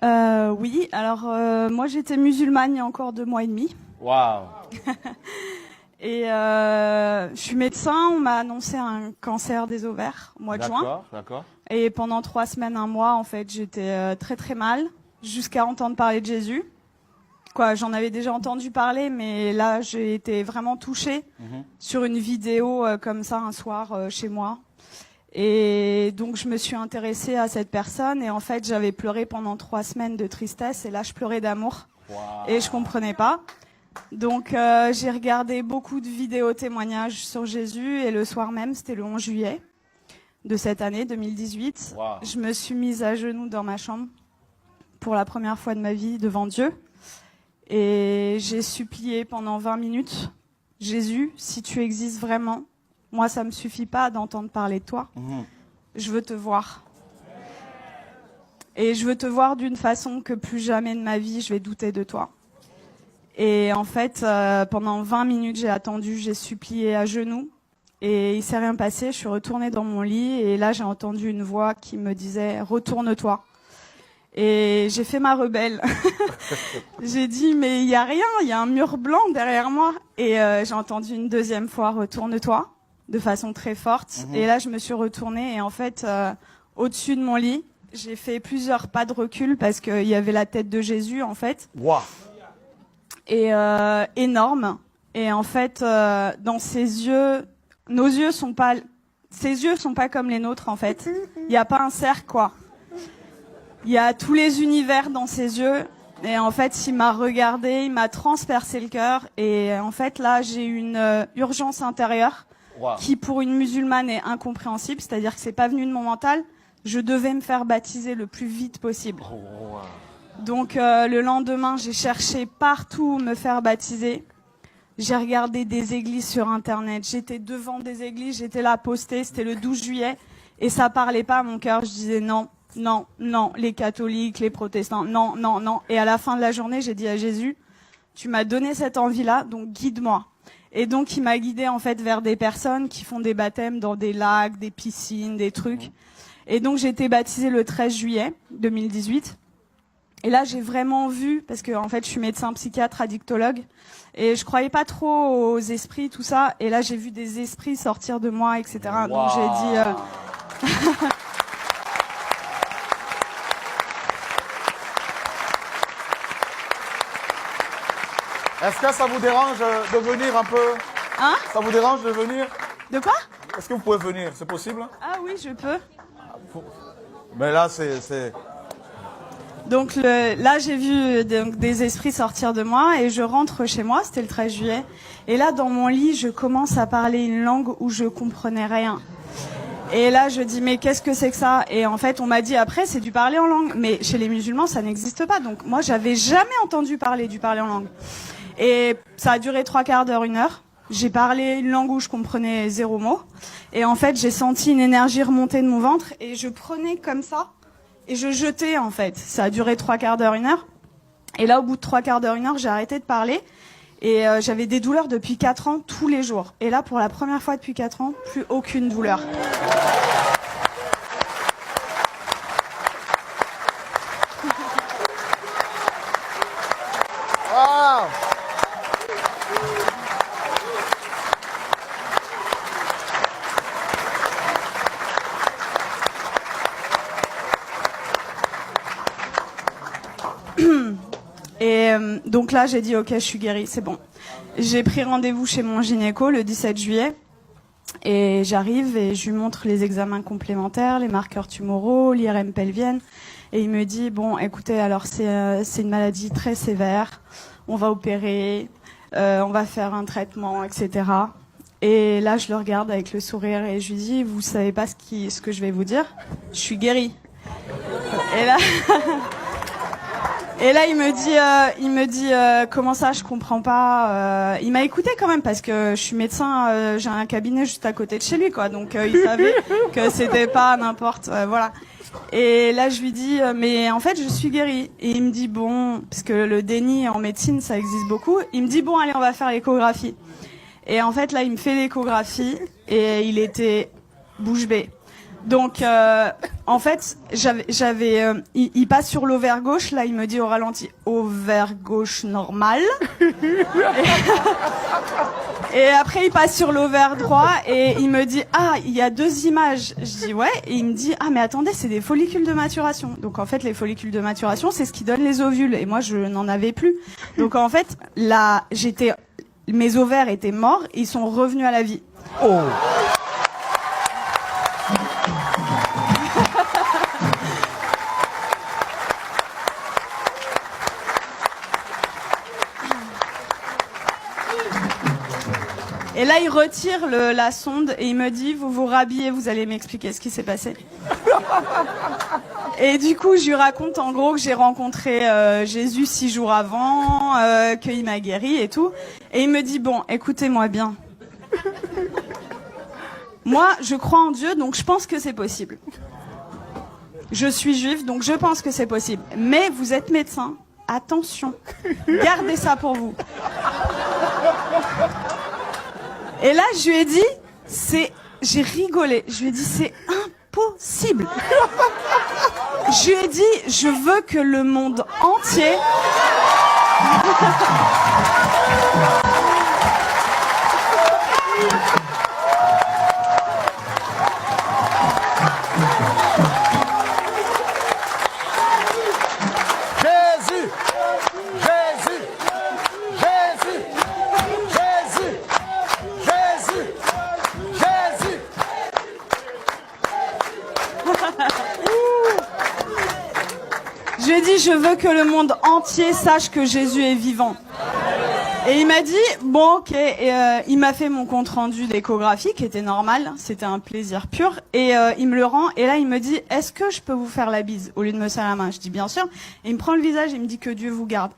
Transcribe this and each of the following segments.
Oui, alors moi j'étais musulmane il y a encore 2 mois et demi. Waouh. Et je suis médecin, on m'a annoncé un cancer des ovaires au mois de juin. D'accord, d'accord. Et pendant 3 semaines, 1 mois, en fait, j'étais très très mal, jusqu'à entendre parler de Jésus. Quoi, j'en avais déjà entendu parler, mais là j'ai été vraiment touchée sur une vidéo comme ça un soir chez moi. Et donc je me suis intéressée à cette personne et en fait j'avais pleuré pendant 3 semaines de tristesse et là je pleurais d'amour. Wow. Et je comprenais pas. Donc j'ai regardé beaucoup de vidéos témoignages sur Jésus et le soir même, c'était le 11 juillet de cette année 2018, Wow. je me suis mise à genoux dans ma chambre pour la première fois de ma vie devant Dieu et j'ai supplié pendant 20 minutes, Jésus, si tu existes vraiment, moi ça me suffit pas d'entendre parler de toi, je veux te voir. Et je veux te voir d'une façon que plus jamais de ma vie je vais douter de toi. Et en fait, pendant 20 minutes, j'ai attendu, j'ai supplié à genoux. Et il s'est rien passé, je suis retournée dans mon lit. Et là, j'ai entendu une voix qui me disait « Retourne-toi ». Et j'ai fait ma rebelle. J'ai dit « Mais il y a rien, il y a un mur blanc derrière moi ». Et j'ai entendu une deuxième fois « Retourne-toi » de façon très forte. Et là, je me suis retournée. Et en fait, au-dessus de mon lit, j'ai fait plusieurs pas de recul parce qu'il y avait la tête de Jésus, en fait. Wow. Et énorme. Et en fait, dans ses yeux, ses yeux sont pas comme les nôtres en fait. Il y a pas un cercle quoi. Il y a tous les univers dans ses yeux. Et en fait, il m'a regardé, il m'a transpercé le cœur. Et en fait, là, j'ai une urgence intérieure Wow. qui, pour une musulmane, est incompréhensible. C'est-à-dire que c'est pas venu de mon mental. Je devais me faire baptiser le plus vite possible. Oh, wow. Donc le lendemain, j'ai cherché partout où me faire baptiser. J'ai regardé des églises sur Internet. J'étais devant des églises, j'étais là postée. C'était le 12 juillet. Et ça parlait pas à mon cœur. Je disais non, non, non. Les catholiques, les protestants, non, non, non. Et à la fin de la journée, j'ai dit à Jésus, tu m'as donné cette envie-là, donc guide-moi. Et donc il m'a guidée en fait vers des personnes qui font des baptêmes dans des lacs, des piscines, des trucs. Et donc j'ai été baptisée le 13 juillet 2018. Et là, j'ai vraiment vu, parce que en fait, je suis médecin psychiatre, addictologue, et je croyais pas trop aux esprits, tout ça. Et là, j'ai vu des esprits sortir de moi, etc. Wow. Donc j'ai dit. Est-ce que ça vous dérange de venir un peu? Hein? Ça vous dérange de venir? De quoi? Est-ce que vous pouvez venir? C'est possible? Ah oui, je peux. Mais là, c'est... Donc là, j'ai vu des esprits sortir de moi et je rentre chez moi, c'était le 13 juillet. Et là, dans mon lit, je commence à parler une langue où je comprenais rien. Et là, je dis, mais qu'est-ce que c'est que ça? Et en fait, on m'a dit après, c'est du parler en langue. Mais chez les musulmans, ça n'existe pas. Donc moi, j'avais jamais entendu parler du parler en langue. Et ça a duré 3/4 d'heure, 1 heure. J'ai parlé une langue où je comprenais 0 mot. Et en fait, j'ai senti une énergie remonter de mon ventre et je prenais comme ça. Et je jetais, en fait. Ça a duré 3/4 d'heure, 1 heure. Et là, au bout de 3/4 d'heure, 1 heure, j'ai arrêté de parler. Et j'avais des douleurs depuis 4 ans, tous les jours. Et là, pour la première fois depuis 4 ans, plus aucune douleur. Wow. Et donc là, j'ai dit, ok, je suis guérie, c'est bon. J'ai pris rendez-vous chez mon gynéco le 17 juillet. Et j'arrive et je lui montre les examens complémentaires, les marqueurs tumoraux, l'IRM pelvienne. Et il me dit, bon, écoutez, alors c'est une maladie très sévère. On va opérer, on va faire un traitement, etc. Et là, je le regarde avec le sourire et je lui dis, vous savez pas ce que je vais vous dire? Je suis guérie. Et là... Et là, il me dit, comment ça, je comprends pas. Il m'a écouté quand même parce que je suis médecin, j'ai un cabinet juste à côté de chez lui, quoi. Donc il savait que c'était pas n'importe, voilà. Et là, je lui dis, mais en fait, je suis guérie. Et il me dit, bon, parce que le déni en médecine, ça existe beaucoup. Il me dit, bon, allez, on va faire l'échographie. Et en fait, là, il me fait l'échographie et il était bouche bée. Donc, en fait, il passe sur l'ovaire gauche, là il me dit au ralenti, ovaire gauche normal. Et après il passe sur l'ovaire droit et il me dit, ah, il y a 2 images. Je dis ouais, et il me dit, ah mais attendez, c'est des follicules de maturation. Donc en fait les follicules de maturation, c'est ce qui donne les ovules, et moi je n'en avais plus. Donc en fait, là, mes ovaires étaient morts, ils sont revenus à la vie. Oh. Et là, il retire la sonde et il me dit, vous vous rhabillez, vous allez m'expliquer ce qui s'est passé. Et du coup, je lui raconte en gros que j'ai rencontré Jésus 6 jours avant, qu'il m'a guéri et tout. Et il me dit, bon, écoutez-moi bien. Moi, je crois en Dieu, donc je pense que c'est possible. Je suis juive, donc je pense que c'est possible. Mais vous êtes médecin, attention, gardez ça pour vous. Et là, je lui ai dit, j'ai rigolé. Je lui ai dit, c'est impossible. Je lui ai dit, je veux que le monde entier... Je lui ai dit, je veux que le monde entier sache que Jésus est vivant. Et il m'a dit, bon, ok. Et il m'a fait mon compte rendu d'échographie, qui était normal. C'était un plaisir pur. Et il me le rend. Et là, il me dit, est-ce que je peux vous faire la bise au lieu de me serrer la main? Je dis, bien sûr. Et il me prend le visage et il me dit que Dieu vous garde.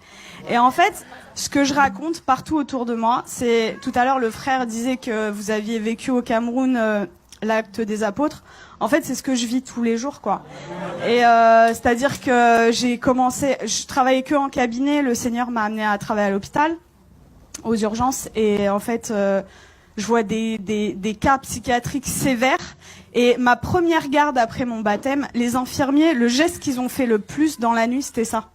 Et en fait, ce que je raconte partout autour de moi, c'est, tout à l'heure, le frère disait que vous aviez vécu au Cameroun l'acte des apôtres. En fait, c'est ce que je vis tous les jours, quoi. Et c'est-à-dire que je travaillais que en cabinet. Le Seigneur m'a amené à travailler à l'hôpital, aux urgences, et en fait, je vois des cas psychiatriques sévères. Et ma première garde après mon baptême, les infirmiers, le geste qu'ils ont fait le plus dans la nuit, c'était ça.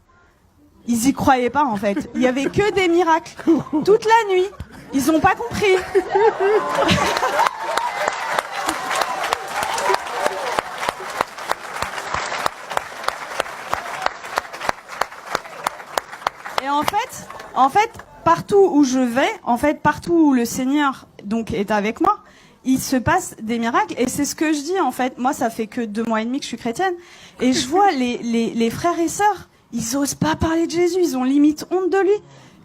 Ils y croyaient pas, en fait. Il y avait que des miracles toute la nuit. Ils ont pas compris. Et en fait, partout où je vais, partout où le Seigneur donc est avec moi, il se passe des miracles. Et c'est ce que je dis, en fait. Moi, ça fait que 2 mois et demi que je suis chrétienne. Et je vois les frères et sœurs, ils osent pas parler de Jésus. Ils ont limite honte de lui.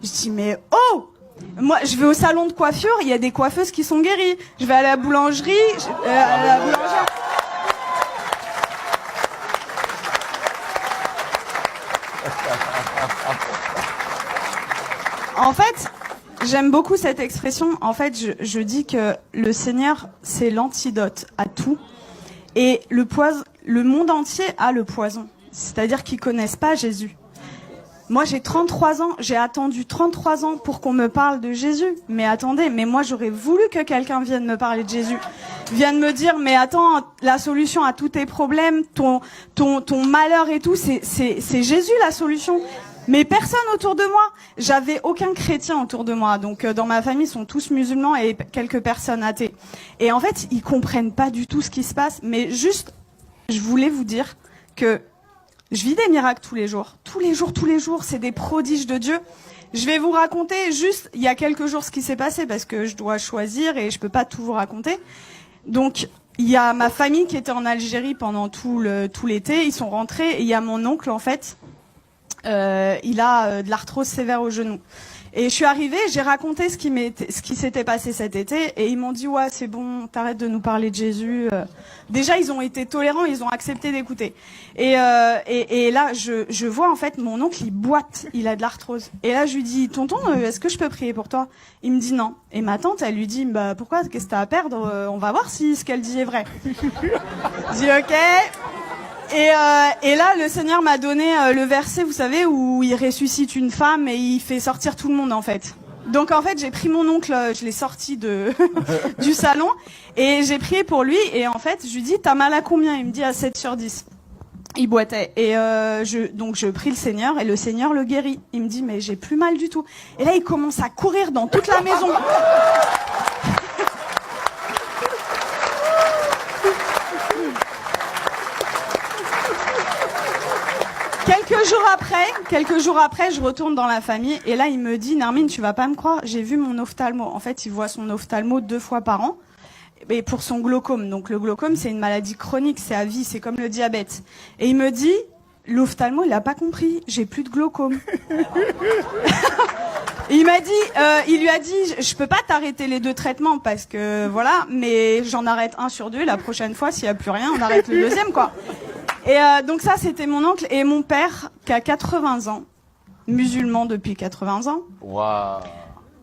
Je dis, mais oh! Moi, je vais au salon de coiffure, il y a des coiffeuses qui sont guéries. Je vais à la boulangerie, En fait, j'aime beaucoup cette expression. En fait, je dis que le Seigneur, c'est l'antidote à tout. Et le monde entier a le poison. C'est-à-dire qu'ils connaissent pas Jésus. Moi, j'ai 33 ans. J'ai attendu 33 ans pour qu'on me parle de Jésus. Mais attendez, mais moi, j'aurais voulu que quelqu'un vienne me parler de Jésus. Vienne me dire, mais attends, la solution à tous tes problèmes, ton malheur et tout, c'est Jésus la solution. Mais personne autour de moi. J'avais aucun chrétien autour de moi. Donc dans ma famille, ils sont tous musulmans et quelques personnes athées. Et en fait, ils comprennent pas du tout ce qui se passe. Mais juste, je voulais vous dire que je vis des miracles tous les jours. Tous les jours, c'est des prodiges de Dieu. Je vais vous raconter juste, il y a quelques jours, ce qui s'est passé parce que je dois choisir et je peux pas tout vous raconter. Donc, il y a ma famille qui était en Algérie pendant tout l'été. Ils sont rentrés et il y a mon oncle, en fait. Il a de l'arthrose sévère au genou. Et je suis arrivée, j'ai raconté ce qui s'était passé cet été, et ils m'ont dit, ouais, c'est bon, t'arrêtes de nous parler de Jésus. Déjà, ils ont été tolérants, ils ont accepté d'écouter. Et là, je vois, en fait, mon oncle, il boite, il a de l'arthrose. Et là, je lui dis, tonton, est-ce que je peux prier pour toi? Il me dit non. Et ma tante, elle lui dit, bah, pourquoi, qu'est-ce que t'as à perdre? On va voir si ce qu'elle dit est vrai. Je dis, ok. Et là, le Seigneur m'a donné le verset, vous savez, où il ressuscite une femme et il fait sortir tout le monde, en fait. Donc en fait, j'ai pris mon oncle, je l'ai sorti du salon et j'ai prié pour lui. Et en fait, je lui dis, t'as mal à combien? Il me dit à 7 sur 10. Il boitait. Et donc je prie le Seigneur et le Seigneur le guérit. Il me dit, mais j'ai plus mal du tout. Et là, il commence à courir dans toute la maison. Quelques jours après, je retourne dans la famille et là, il me dit, Nermine, tu vas pas me croire, j'ai vu mon ophtalmo. En fait, il voit son ophtalmo 2 fois par an. Et pour son glaucome. Donc le glaucome, c'est une maladie chronique, c'est à vie, c'est comme le diabète. Et il me dit, l'ophtalmo, il a pas compris, j'ai plus de glaucome. Il m'a dit, il lui a dit, je peux pas t'arrêter les 2 traitements parce que voilà, mais j'en arrête 1 sur 2. La prochaine fois, s'il y a plus rien, on arrête le 2e, quoi. Et donc ça, c'était mon oncle et mon père qui a 80 ans, musulman depuis 80 ans. Waouh.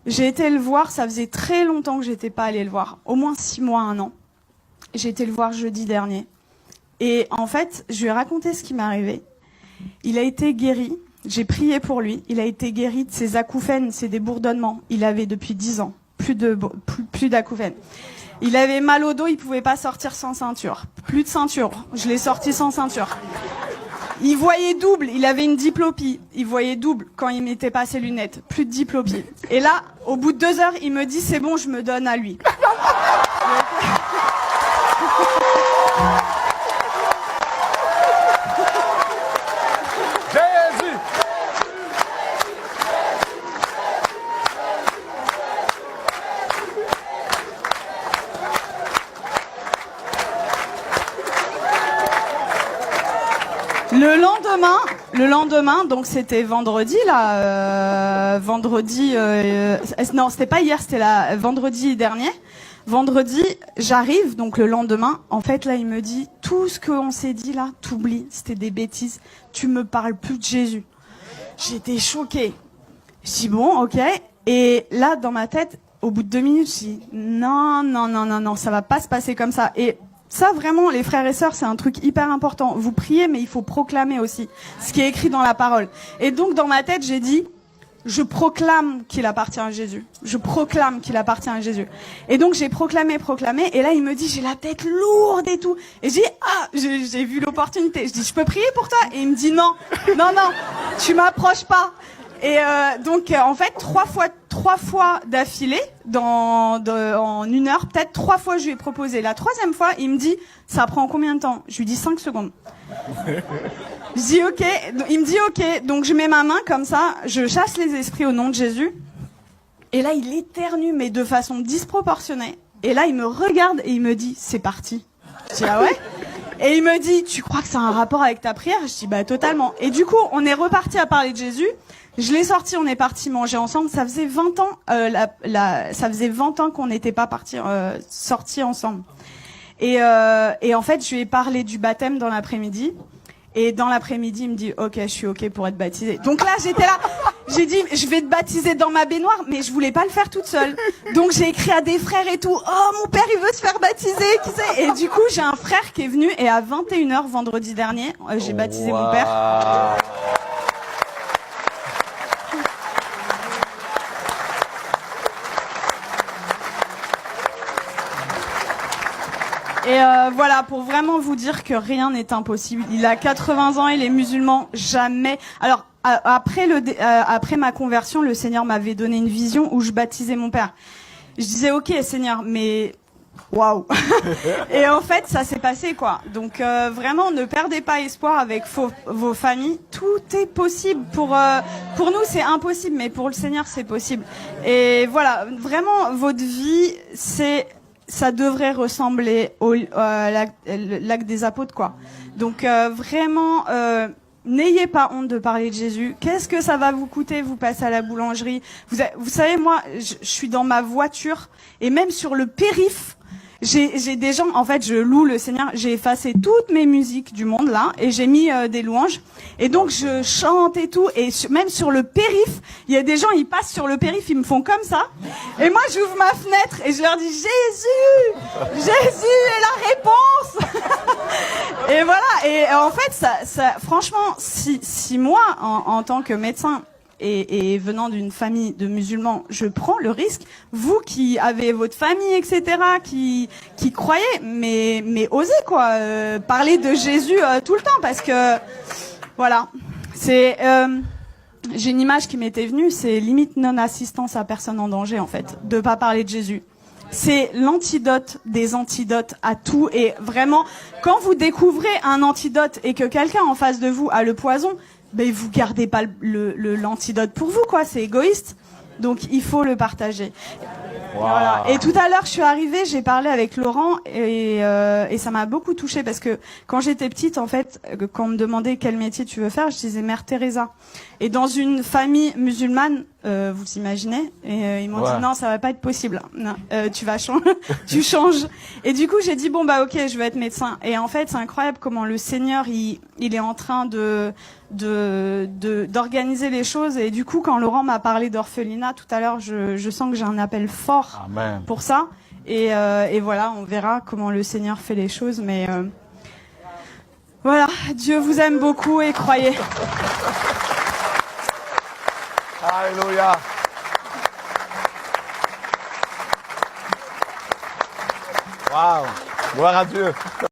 J'ai été le voir, ça faisait très longtemps que j'étais pas allée le voir, au moins 6 mois, 1 an. J'ai été le voir jeudi dernier. Et en fait, je lui ai raconté ce qui m'est arrivé. Il a été guéri, j'ai prié pour lui, il a été guéri de ses acouphènes, c'est des bourdonnements. Il avait depuis 10 ans, plus d'acouphènes. Il avait mal au dos, il pouvait pas sortir sans ceinture. Plus de ceinture, je l'ai sorti sans ceinture. Il voyait double, il avait une diplopie. Il voyait double quand il mettait pas ses lunettes. Plus de diplopie. Et là, au bout de 2 heures, il me dit, c'est bon, je me donne à lui. Jésus. Le lendemain, donc c'était vendredi là, non, c'était pas hier, c'était vendredi dernier. Vendredi, j'arrive, donc le lendemain, en fait là, il me dit, tout ce qu'on s'est dit là, t'oublies, c'était des bêtises, tu me parles plus de Jésus. J'étais choquée. Je dis bon, ok. Et là, dans ma tête, au bout de 2 minutes, je dis non, ça va pas se passer comme ça. Et ça, vraiment, les frères et sœurs, c'est un truc hyper important. Vous priez, mais il faut proclamer aussi ce qui est écrit dans la parole. Et donc, dans ma tête, j'ai dit, je proclame qu'il appartient à Jésus. Je proclame qu'il appartient à Jésus. Et donc, j'ai proclamé. Et là, il me dit, j'ai la tête lourde et tout. Et j'ai dit, j'ai vu l'opportunité. Je dis, je peux prier pour toi? Et il me dit, non, tu m'approches pas. Et donc, en fait, 3 fois d'affilée, en 1 heure, peut-être 3 fois je lui ai proposé. La 3e fois, il me dit, ça prend combien de temps? Je lui dis 5 secondes. Je dis ok. Il me dit ok. Donc je mets ma main comme ça, je chasse les esprits au nom de Jésus. Et là, il éternue, mais de façon disproportionnée. Et là, il me regarde et il me dit, c'est parti. Je dis ah ouais? Et il me dit, tu crois que ça a un rapport avec ta prière? Je dis bah totalement. Et du coup, on est reparti à parler de Jésus. Je l'ai sorti, on est parti manger ensemble. Ça faisait 20 ans, ça faisait 20 ans qu'on n'était pas sortis ensemble. Et en fait, je lui ai parlé du baptême dans l'après-midi. Et dans l'après-midi, il me dit, ok, je suis ok pour être baptisé. Donc là, j'étais là, j'ai dit, je vais te baptiser dans ma baignoire, mais je voulais pas le faire toute seule. Donc j'ai écrit à des frères et tout, oh, mon père, il veut se faire baptiser, qui sait? Et du coup, j'ai un frère qui est venu, et à 21h vendredi dernier, j'ai baptisé mon père. Et voilà, pour vraiment vous dire que rien n'est impossible. Il a 80 ans, il est musulman, jamais. Alors après ma conversion, le Seigneur m'avait donné une vision où je baptisais mon père. Je disais ok Seigneur, mais waouh. Et en fait, ça s'est passé quoi. Donc vraiment, ne perdez pas espoir avec vos familles. Tout est possible. Pour nous, c'est impossible, mais pour le Seigneur, c'est possible. Et voilà, vraiment, votre vie, ça devrait ressembler au lac des apôtres, quoi. Donc vraiment, n'ayez pas honte de parler de Jésus. Qu'est-ce que ça va vous coûter? Vous passez à la boulangerie. Vous savez, moi, je suis dans ma voiture et même sur le périph', j'ai des gens, en fait, je loue le Seigneur. J'ai effacé toutes mes musiques du monde là et j'ai mis des louanges. Et donc je chante et tout. Et même sur le périph', il y a des gens, ils passent sur le périph', ils me font comme ça. Et moi, j'ouvre ma fenêtre et je leur dis Jésus est la réponse. Et voilà. Et en fait, ça franchement, si moi, en tant que médecin, et venant d'une famille de musulmans, je prends le risque. Vous qui avez votre famille, etc., qui croyez, mais osez quoi, parler de Jésus tout le temps, parce que voilà, c'est j'ai une image qui m'était venue, c'est limite non-assistance à personne en danger en fait, de pas parler de Jésus. C'est l'antidote des antidotes à tout, et vraiment, quand vous découvrez un antidote et que quelqu'un en face de vous a le poison, ben vous gardez pas l'antidote pour vous, quoi. C'est égoïste. Donc il faut le partager. Wow. Voilà. Et tout à l'heure, je suis arrivée, j'ai parlé avec Laurent et ça m'a beaucoup touchée parce que quand j'étais petite, en fait, quand on me demandait quel métier tu veux faire, je disais Mère Teresa. Et dans une famille musulmane, vous imaginez, et ils m'ont dit non, ça va pas être possible. Non, tu vas changer, tu changes. Et du coup, j'ai dit bon bah ok, je vais être médecin. Et en fait, c'est incroyable comment le Seigneur il est en train d'organiser les choses. Et du coup, quand Laurent m'a parlé d'orphelinat tout à l'heure, je sens que j'ai un appel fort Amen. pour ça. Et voilà, on verra comment le Seigneur fait les choses. Mais voilà, Dieu vous aime beaucoup et croyez. Alléluia. Wow. Gloire à Dieu.